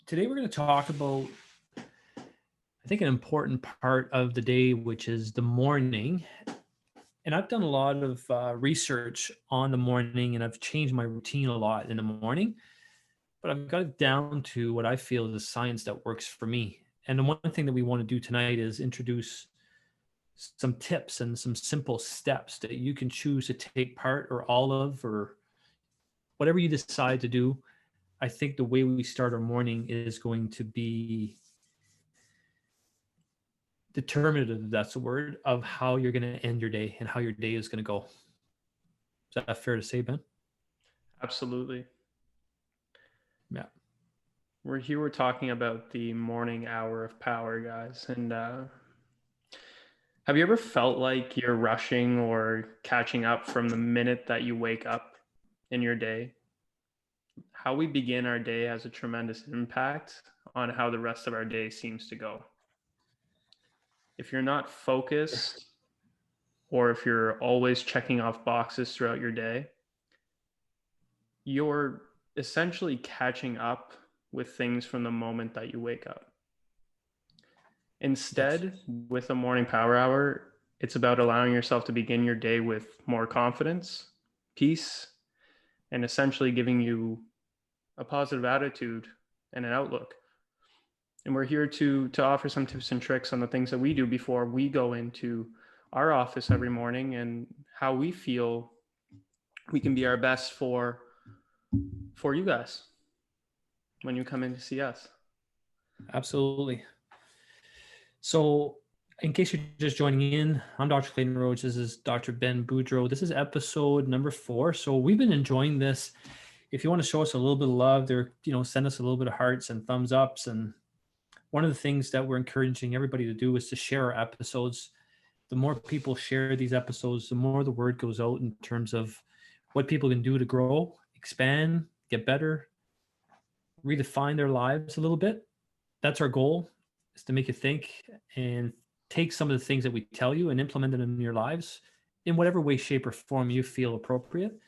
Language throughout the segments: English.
Today we're going to talk about, I think, an important part of the day, which is the morning. And I've done a lot of research on the morning and I've changed my routine a lot in the morning, but I've got it down to what I feel is the science that works for me. And the one thing that we want to do tonight is introduce some tips and some simple steps that you can choose to take part or all of, or whatever you decide to do. I think the way we start our morning is going to be determinative, if that's a word, of how you're going to end your day and how your day is going to go. Is that fair to say, Ben? Absolutely. Yeah. We're talking about the morning hour of power, guys. And have you ever felt like you're rushing or catching up from the minute that you wake up in your day? How we begin our day has a tremendous impact on how the rest of our day seems to go. If you're not focused, or if you're always checking off boxes throughout your day, you're essentially catching up with things from the moment that you wake up. Yes. Instead, with a morning power hour, it's about allowing yourself to begin your day with more confidence, peace, and essentially giving you a positive attitude and an outlook. And we're here to offer some tips and tricks on the things that we do before we go into our office every morning and how we feel we can be our best for you guys when you come in to see us. Absolutely. So, in case you're just joining in, I'm Dr. Clayton Roach. This is Dr. Ben Boudreau. This is episode number 4. So, we've been enjoying this. If you want to show us a little bit of love, there, send us a little bit of hearts and thumbs ups. And one of the things that we're encouraging everybody to do is to share our episodes. The more people share these episodes, the more the word goes out in terms of what people can do to grow, expand, get better, redefine their lives a little bit. That's our goal, is to make you think and take some of the things that we tell you and implement it in your lives in whatever way, shape, or form you feel appropriate.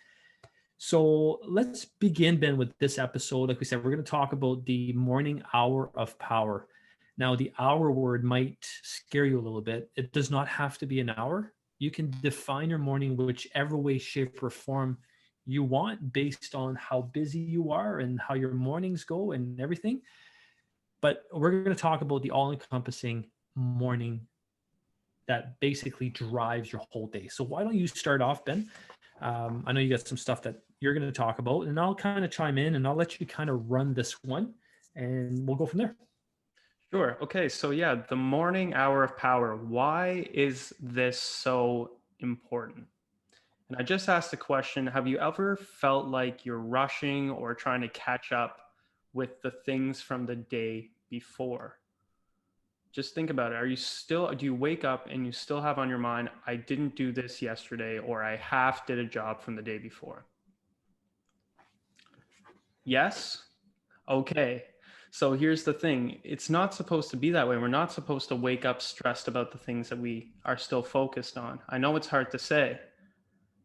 So let's begin, Ben, with this episode. Like we said, we're going to talk about the morning hour of power. Now, the hour word might scare you a little bit. It does not have to be an hour. You can define your morning whichever way, shape, or form you want based on how busy you are and how your mornings go and everything. But we're going to talk about the all-encompassing morning that basically drives your whole day. So why don't you start off, Ben? I know you got some stuff that you're going to talk about, and I'll kind of chime in and I'll let you kind of run this one and we'll go from there. Sure. Okay. So, yeah, the morning hour of power. Why is this so important? And I just asked the question, have you ever felt like you're rushing or trying to catch up with the things from the day before? Just think about it. Do you wake up and you still have on your mind, I didn't do this yesterday, or I half did a job from the day before? Yes? Okay. So here's the thing. It's not supposed to be that way. We're not supposed to wake up stressed about the things that we are still focused on. I know it's hard to say,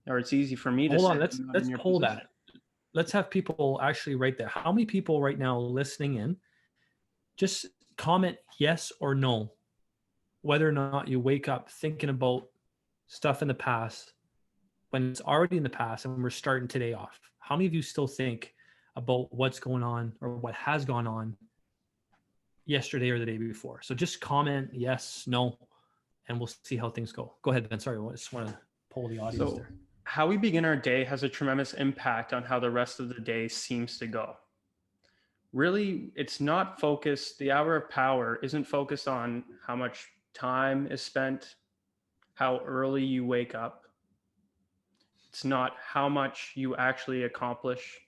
or it's easy for me to Hold say. on, let's I'm not in let's your hold position. that. Let's have people actually write that. How many people right now listening in just comment yes or no whether or not you wake up thinking about stuff in the past when it's already in the past and we're starting today off? How many of you still think about what's going on or what has gone on yesterday or the day before? So just comment yes, no, and we'll see how things go. Go ahead, Ben. Sorry, I just want to poll the audience So there. how we begin our day has a tremendous impact on how the rest of the day seems to go. Really, it's not focused, the hour of power isn't focused on how much time is spent, how early you wake up. It's not how much you actually accomplish.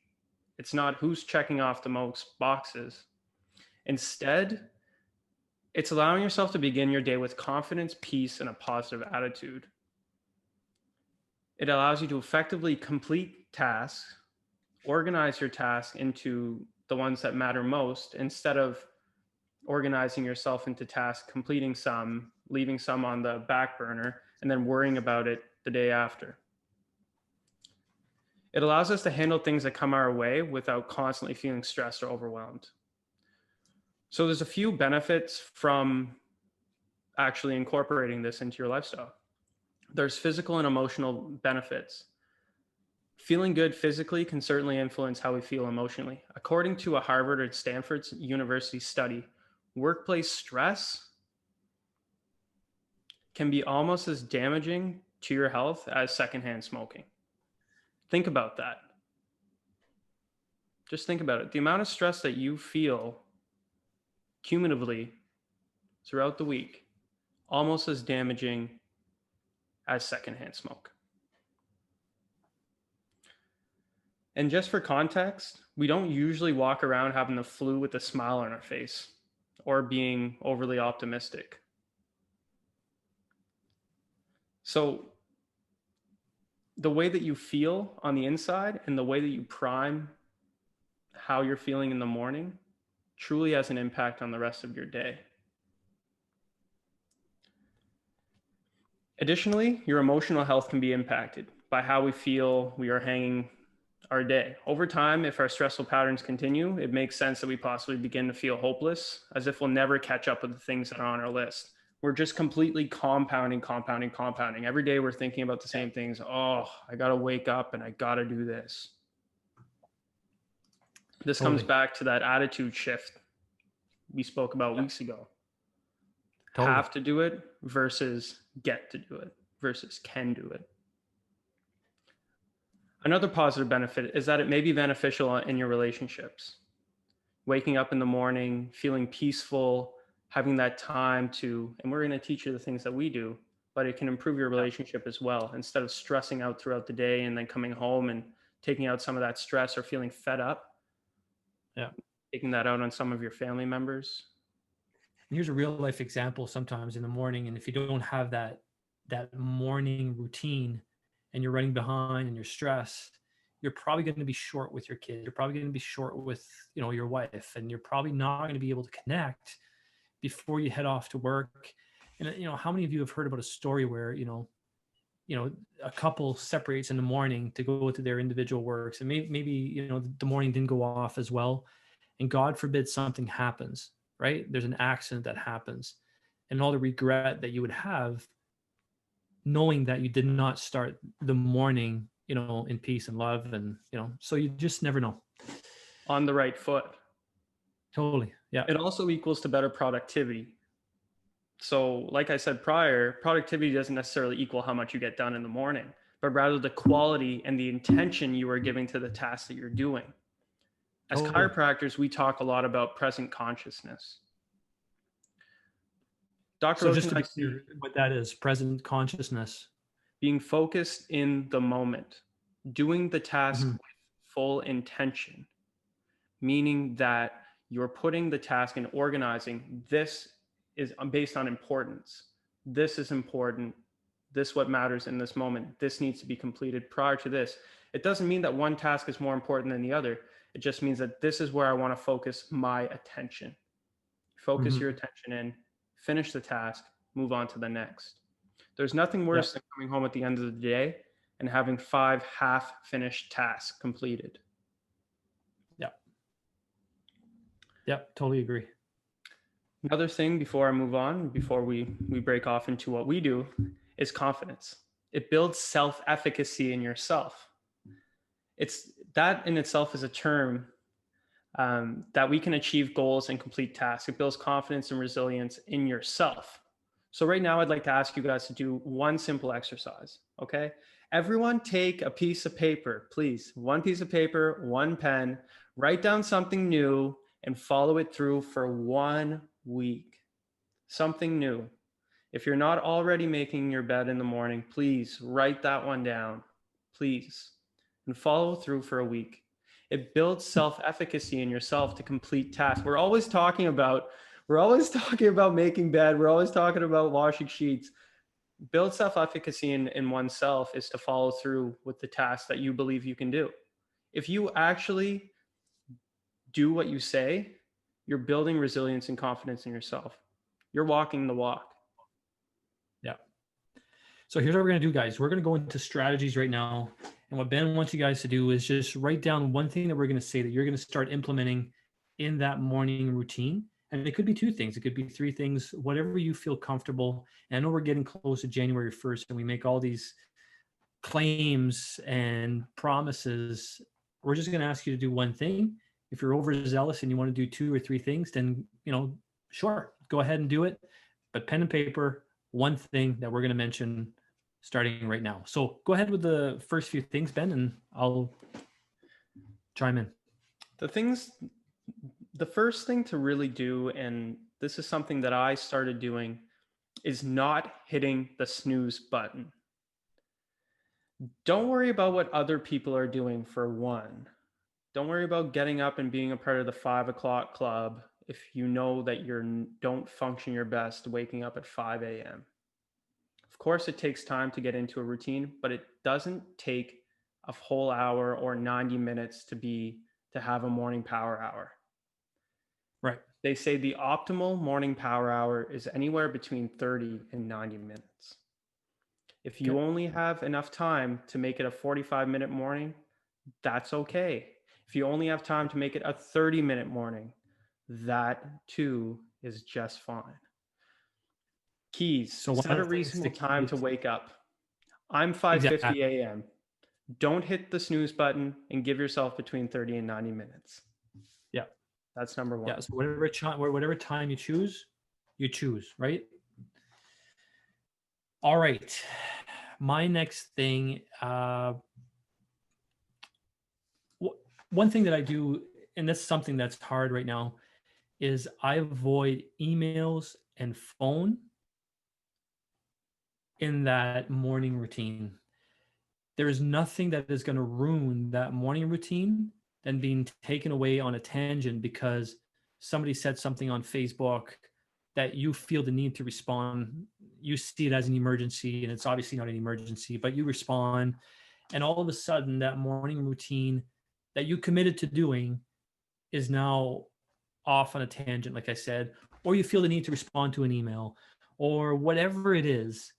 It's not who's checking off the most boxes. Instead, it's allowing yourself to begin your day with confidence, peace, and a positive attitude. It allows you to effectively complete tasks, organize your tasks into the ones that matter most instead of organizing yourself into tasks, completing some, leaving some on the back burner, and then worrying about it the day after. It allows us to handle things that come our way without constantly feeling stressed or overwhelmed. So there's a few benefits from actually incorporating this into your lifestyle. There's physical and emotional benefits. Feeling good physically can certainly influence how we feel emotionally. According to a Harvard and Stanford University study, workplace stress can be almost as damaging to your health as secondhand smoking. Think about that. Just think about it. The amount of stress that you feel cumulatively throughout the week, almost as damaging as secondhand smoke. And just for context, we don't usually walk around having the flu with a smile on our face or being overly optimistic. So the way that you feel on the inside and the way that you prime how you're feeling in the morning truly has an impact on the rest of your day. Additionally, your emotional health can be impacted by how we feel we are hanging our day. Over time, if our stressful patterns continue, it makes sense that we possibly begin to feel hopeless, as if we'll never catch up with the things that are on our list. We're just completely compounding. Every day we're thinking about the same things. Oh, I got to wake up and I got to do this. This comes back to that attitude shift we spoke about weeks ago. Have to do it versus get to do it versus can do it. Another positive benefit is that it may be beneficial in your relationships. Waking up in the morning, feeling peaceful, having that time to, and we're going to teach you the things that we do, but it can improve your relationship as well. Instead of stressing out throughout the day and then coming home and taking out some of that stress or feeling fed up, taking that out on some of your family members. And here's a real life example sometimes in the morning. And if you don't have that morning routine and you're running behind and you're stressed, you're probably going to be short with your kids. You're probably going to be short with, your wife, and you're probably not going to be able to connect before you head off to work. And, how many of you have heard about a story where, a couple separates in the morning to go to their individual works, and maybe the morning didn't go off as well. And God forbid something happens, right? There's an accident that happens, and all the regret that you would have knowing that you did not start the morning, in peace and love. And, so you just never know. On the right foot. Totally. Yeah. It also equals to better productivity. So like I said prior, productivity doesn't necessarily equal how much you get done in the morning, but rather the quality and the intention you are giving to the task that you're doing. As chiropractors, we talk a lot about present consciousness. Dr. So just to be clear, what that is, present consciousness. Being focused in the moment, doing the task with full intention, meaning that you're putting the task and organizing. This is based on importance. This is important. This is what matters in this moment. This needs to be completed prior to this. It doesn't mean that one task is more important than the other. It just means that this is where I want to focus my attention. Focus your attention in, finish the task, move on to the next. There's nothing worse than coming home at the end of the day and having 5 half-finished tasks completed. Yep, totally agree. Another thing before I move on, before we break off into what we do, is confidence. It builds self-efficacy in yourself. It's that in itself is a term that we can achieve goals and complete tasks. It builds confidence and resilience in yourself. So right now, I'd like to ask you guys to do one simple exercise, okay? Everyone take a piece of paper, please. One piece of paper, one pen, write down something new and follow it through for 1 week. Something new. If you're not already making your bed in the morning, please write that one down, please, and follow through for a week. It builds self-efficacy in yourself to complete tasks. We're always talking about making bed. We're always talking about washing sheets. Build self-efficacy in oneself is to follow through with the tasks that you believe you can do. If you actually do what you say, you're building resilience and confidence in yourself. You're walking the walk. Yeah. So here's what we're going to do, guys. We're going to go into strategies right now. And what Ben wants you guys to do is just write down one thing that we're going to say that you're going to start implementing in that morning routine. And it could be two things. It could be three things, whatever you feel comfortable. And I know we're getting close to January 1st and we make all these claims and promises. We're just going to ask you to do one thing. If you're overzealous and you want to do two or three things, then, sure, go ahead and do it. But pen and paper, one thing that we're going to mention starting right now. So go ahead with the first few things, Ben, and I'll chime in. The first thing to really do, and this is something that I started doing, is not hitting the snooze button. Don't worry about what other people are doing for one. Don't worry about getting up and being a part of the 5 o'clock club if you know that you don't function your best waking up at 5 a.m. Of course, it takes time to get into a routine, but it doesn't take a whole hour or 90 minutes to have a morning power hour. Right. They say the optimal morning power hour is anywhere between 30 and 90 minutes. If you only have enough time to make it a 45-minute morning, that's okay. If you only have time to make it a 30-minute morning, that too is just fine. Keys. So set a reasonable time to wake up. I'm 5:50 a.m. Don't hit the snooze button and give yourself between 30 and 90 minutes. Yeah. That's number one. Yeah. So whatever time you choose, right? All right. My next thing, one thing that I do, and that's something that's hard right now, is I avoid emails and phone in that morning routine. There is nothing that is going to ruin that morning routine than being taken away on a tangent because somebody said something on Facebook that you feel the need to respond. You see it as an emergency, and it's obviously not an emergency, but you respond. And all of a sudden, that morning routine that you committed to doing is now off on a tangent, like I said, or you feel the need to respond to an email or whatever it is.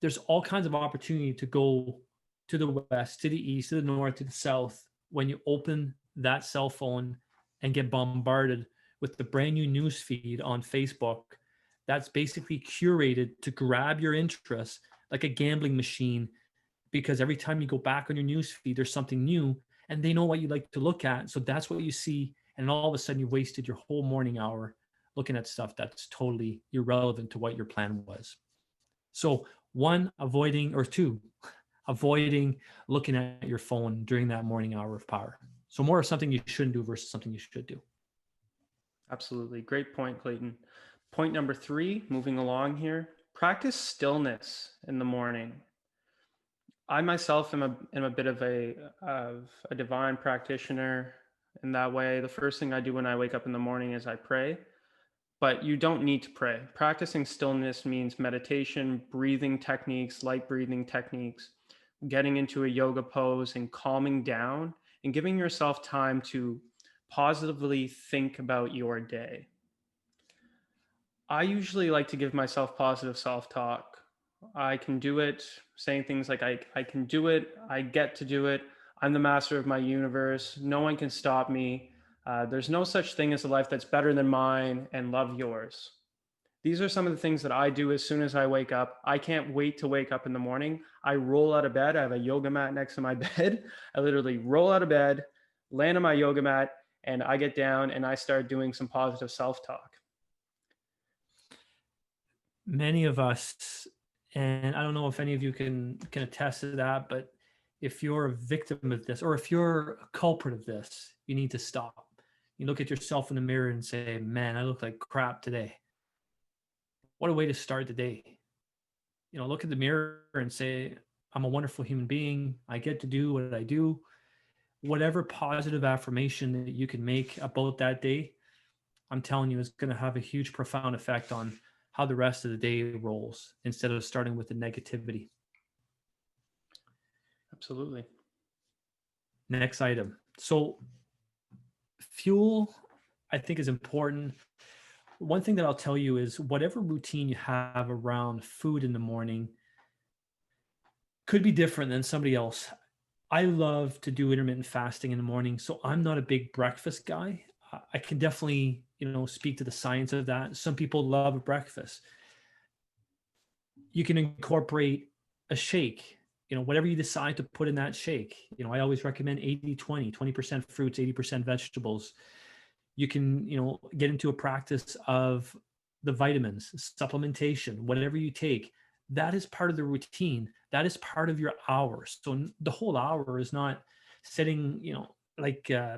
There's all kinds of opportunity to go to the west, to the east, to the north, to the south when you open that cell phone and get bombarded with the brand new news feed on Facebook that's basically curated to grab your interest like a gambling machine, because every time you go back on your news feed, there's something new and they know what you like to look at. So that's what you see. And all of a sudden you've wasted your whole morning hour looking at stuff that's totally irrelevant to what your plan was. So avoiding looking at your phone during that morning hour of power. So more of something you shouldn't do versus something you should do. Absolutely. Great point, Clayton. Point number 3, moving along here, practice stillness in the morning. I myself am a bit of a divine practitioner in that way. The first thing I do when I wake up in the morning is I pray, but you don't need to pray. Practicing stillness means meditation, breathing techniques, light breathing techniques, getting into a yoga pose and calming down and giving yourself time to positively think about your day. I usually like to give myself positive self-talk. I can do it, saying things like, I can do it, I get to do it, I'm the master of my universe, no one can stop me, there's no such thing as a life that's better than mine, and love yours. These are some of the things that I do as soon as I wake up. I can't wait to wake up in the morning. I roll out of bed. I have a yoga mat next to my bed. I literally roll out of bed, land on my yoga mat, and I get down and I start doing some positive self-talk. Many of us, and I don't know if any of you can attest to that, but if you're a victim of this or if you're a culprit of this, you need to stop. You look at yourself in the mirror and say, man, I look like crap today. What a way to start the day. Look at the mirror and say, I'm a wonderful human being. I get to do what I do. Whatever positive affirmation that you can make about that day, I'm telling you, is going to have a huge, profound effect on how the rest of the day rolls instead of starting with the negativity. Absolutely. Next item. So fuel, I think, is important. One thing that I'll tell you is whatever routine you have around food in the morning could be different than somebody else. I love to do intermittent fasting in the morning, so I'm not a big breakfast guy. I can definitely, speak to the science of that. Some people love a breakfast. You can incorporate a shake, whatever you decide to put in that shake. I always recommend 80-20, 20% fruits, 80% vegetables. You can, get into a practice of the vitamins, supplementation, whatever you take. That is part of the routine. That is part of your hour. So the whole hour is not sitting,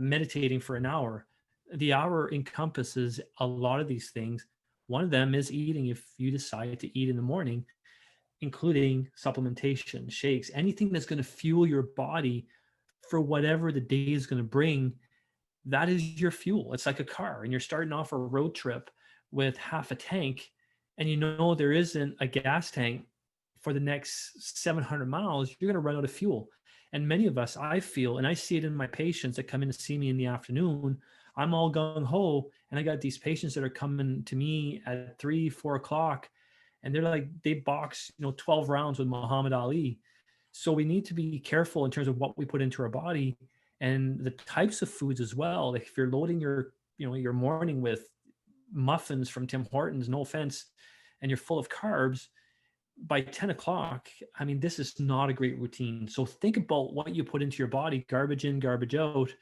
meditating for an hour. The hour encompasses a lot of these things. One of them is eating if you decide to eat in the morning, including supplementation, shakes, anything that's going to fuel your body for whatever the day is going to bring. That is your fuel. It's like a car, and you're starting off a road trip with half a tank, and there isn't a gas tank for the next 700 miles. You're going to run out of fuel. And many of us, I feel, and I see it in my patients that come in to see me in the afternoon, I'm all gung ho, and I got these patients that are coming to me at 3-4 o'clock, and they're like, they box 12 rounds with Muhammad Ali. So we need to be careful in terms of what we put into our body and the types of foods as well. Like if you're loading your morning with muffins from Tim Hortons, no offense, and you're full of carbs, by 10 o'clock, I mean, this is not a great routine. So think about what you put into your body, garbage in, garbage out,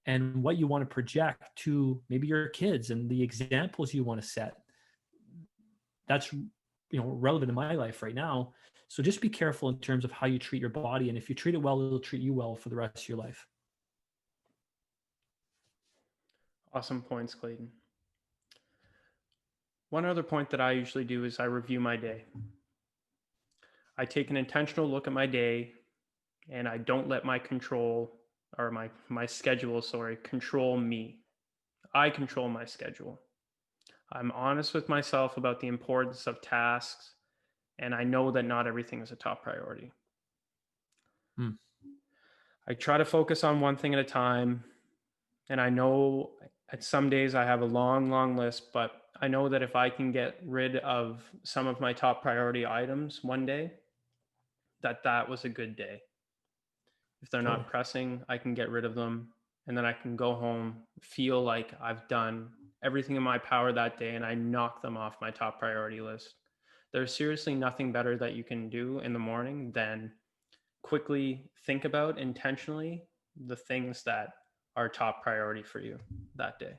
and what you want to project to maybe your kids and the examples you want to set. That's relevant in my life right now. So just be careful in terms of how you treat your body. And if you treat it well, it'll treat you well for the rest of your life. Awesome points, Clayton. One other point that I usually do is I review my day. I take an intentional look at my day, and I don't let my schedule, control me. I control my schedule. I'm honest with myself about the importance of tasks, and I know that not everything is a top priority. I try to focus on one thing at a time, and I know at some days I have a long, long list, but I know that if I can get rid of some of my top priority items one day, that was a good day. If they're not pressing, I can get rid of them, and then I can go home, feel like I've done everything in my power that day, and I knock them off my top priority list. There's seriously nothing better that you can do in the morning than quickly think about intentionally the things that are top priority for you that day.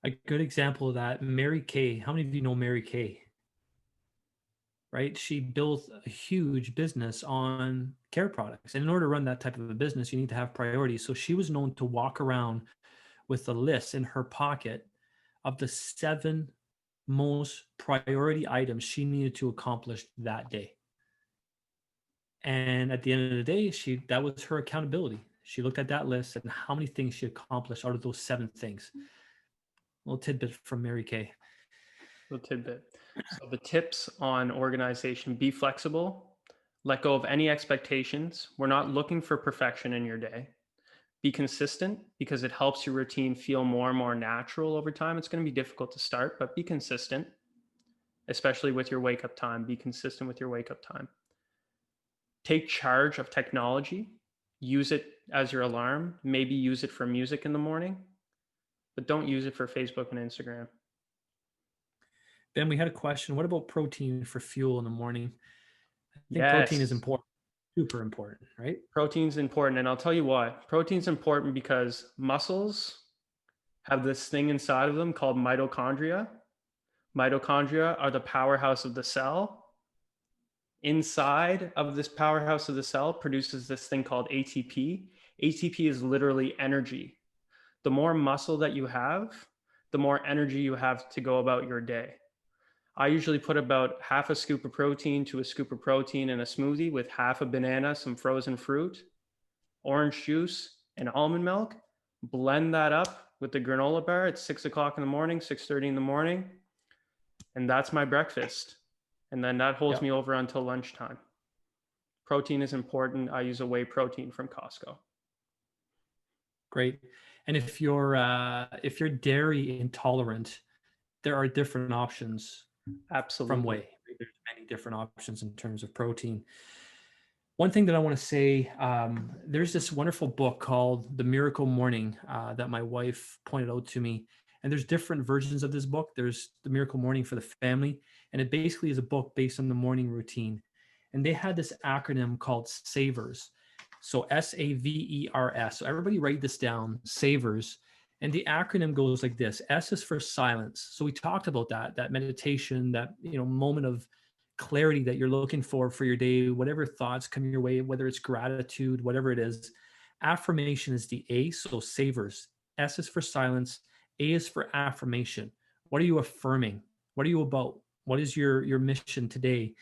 A good example of that, Mary Kay. How many of you know Mary Kay? Right? She built a huge business on care products. And in order to run that type of a business, you need to have priorities. So she was known to walk around with a list in her pocket of the 7 most priority items she needed to accomplish that day. And at the end of the day, that was her accountability. She looked at that list and how many things she accomplished out of those 7 things. A little tidbit from Mary Kay. Little tidbit. So the tips on organization: be flexible, let go of any expectations. We're not looking for perfection in your day. Be consistent, because it helps your routine feel more and more natural over time. It's going to be difficult to start, but be consistent, especially with your wake up time. Be consistent with your wake up time. Take charge of technology. Use it as your alarm. Maybe use it for music in the morning, but don't use it for Facebook and Instagram. Ben, we had a question. What about protein for fuel in the morning? I think Yes. Protein is important, super important, right? Protein's important, and I'll tell you why. Protein's important because muscles have this thing inside of them called mitochondria. Mitochondria are the powerhouse of the cell. Inside of this powerhouse of the cell produces this thing called ATP. ATP is literally energy. The more muscle that you have, the more energy you have to go about your day. I usually put about half a scoop of protein to a scoop of protein in a smoothie with half a banana, some frozen fruit, orange juice, and almond milk. Blend that up with the granola bar at 6 o'clock in the morning, 6:30 in the morning. And that's my breakfast. And then that holds me over until lunchtime. Protein is important. I use a whey protein from Costco. Great. And if you're dairy intolerant, there are different options. Absolutely. From whey. There's many different options in terms of protein. One thing that I want to say, there's this wonderful book called The Miracle Morning that my wife pointed out to me. And there's different versions of this book. There's The Miracle Morning for the family. And it basically is a book based on the morning routine. And they had this acronym called SAVERS. So SAVERS. So everybody write this down, SAVERS. And the acronym goes like this. S is for silence. So we talked about that meditation, that moment of clarity that you're looking for your day, whatever thoughts come your way, whether it's gratitude, whatever it is. Affirmation is the A, so savers. S is for silence. A is for affirmation. What are you affirming? What are you about? What is your mission today?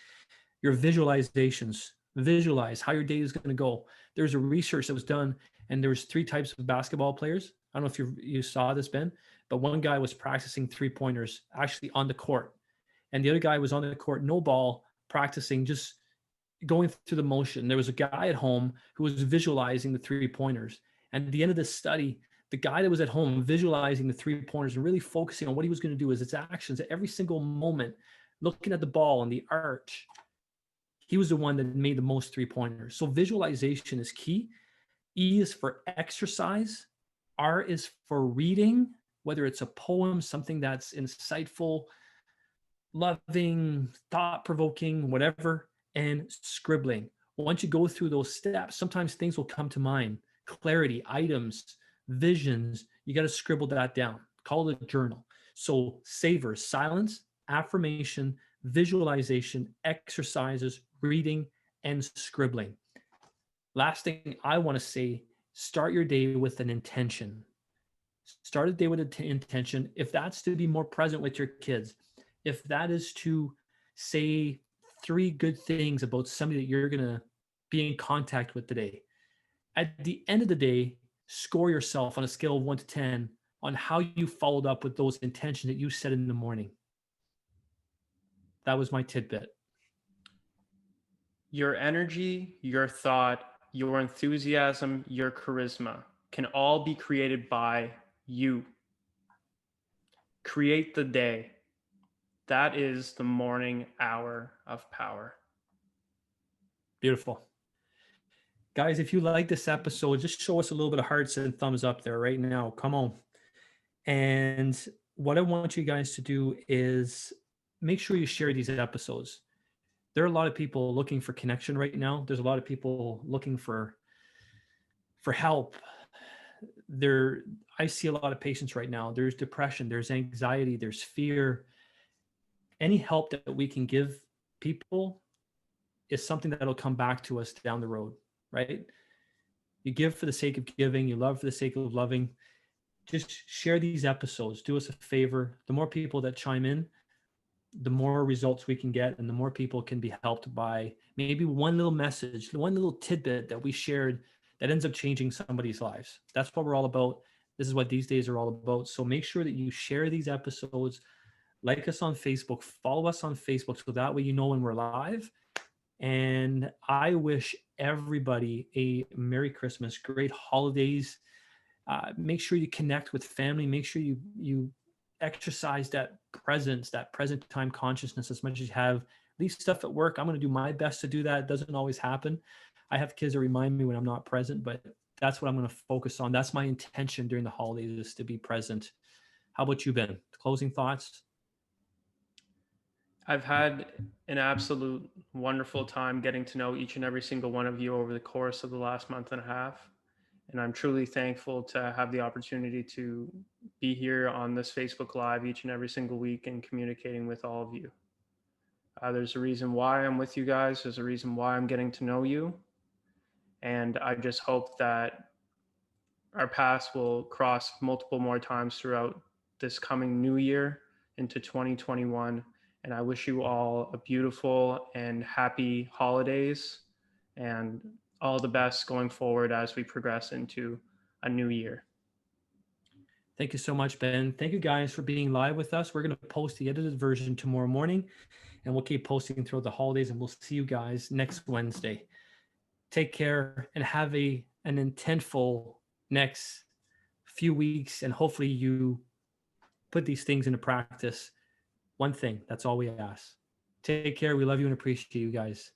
Your visualizations. Visualize how your day is going to go. There's a research that was done, and there was 3 types of basketball players. I don't know if you saw this, Ben, but one guy was practicing 3-pointers actually on the court. And the other guy was on the court, no ball, practicing, just going through the motion. There was a guy at home who was visualizing the 3-pointers. And at the end of this study, the guy that was at home visualizing the 3-pointers and really focusing on what he was going to do, is its actions at every single moment, looking at the ball and the arch, he was the one that made the most 3-pointers. So visualization is key. E is for exercise. R is for reading, whether it's a poem, something that's insightful, loving, thought-provoking, whatever, and scribbling. Once you go through those steps, sometimes things will come to mind. Clarity, items, visions, you got to scribble that down. Call it a journal. So savor, silence, affirmation, visualization, exercises, reading, and scribbling. Last thing I want to say, start your day with an intention. Start a day with an intention. If that's to be more present with your kids, if that is to say 3 good things about somebody that you're going to be in contact with today, at the end of the day, score yourself on a scale of 1 to 10 on how you followed up with those intentions that you set in the morning. That was my tidbit. Your energy, your thought, your enthusiasm, your charisma can all be created by you. Create the day. That is the morning hour of power. Beautiful. Guys, if you like this episode, just show us a little bit of hearts and thumbs up there right now. Come on. And what I want you guys to do is make sure you share these episodes. There are a lot of people looking for connection right now. There's a lot of people looking for help. I see a lot of patients right now. There's depression, there's anxiety, there's fear. Any help that we can give people is something that'll come back to us down the road, right? You give for the sake of giving, you love for the sake of loving. Just share these episodes. Do us a favor. The more people that chime in, the more results we can get, and the more people can be helped by maybe one little message, one little tidbit that we shared that ends up changing somebody's lives. That's what we're all about. This is what these days are all about. So make sure that you share these episodes, like us on Facebook, follow us on Facebook, so that way you know when we're live. And I wish everybody a Merry Christmas, great holidays. Make sure you connect with family. Make sure you exercise that presence, that present time consciousness as much as you have. Leave stuff at work. I'm going to do my best to do that. It doesn't always happen. I have kids that remind me when I'm not present, but that's what I'm going to focus on. That's my intention during the holidays, is to be present. How about you, Ben? Closing thoughts? I've had an absolute wonderful time getting to know each and every single one of you over the course of the last month and a half. And I'm truly thankful to have the opportunity to be here on this Facebook Live each and every single week and communicating with all of you. There's a reason why I'm with you guys. There's a reason why I'm getting to know you. And I just hope that our paths will cross multiple more times throughout this coming new year into 2021. And I wish you all a beautiful and happy holidays, and all the best going forward as we progress into a new year. Thank you so much, Ben. Thank you guys for being live with us. We're going to post the edited version tomorrow morning, and we'll keep posting throughout the holidays, and we'll see you guys next Wednesday. Take care and have an intentful next few weeks, and hopefully you put these things into practice. One thing, that's all we ask. Take care. We love you and appreciate you guys.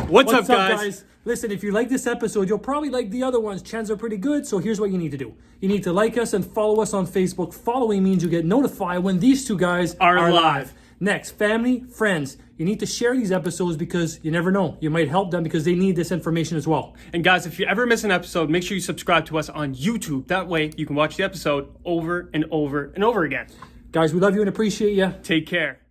What's up, guys? Listen, if you like this episode, you'll probably like the other ones. Chances are pretty good. So here's what you need to do. You need to like us and follow us on Facebook. Following means you get notified when these two guys are live. Next, family, friends. You need to share these episodes because you never know. You might help them because they need this information as well. And guys, if you ever miss an episode, make sure you subscribe to us on YouTube. That way you can watch the episode over and over and over again. Guys, we love you and appreciate you. Take care.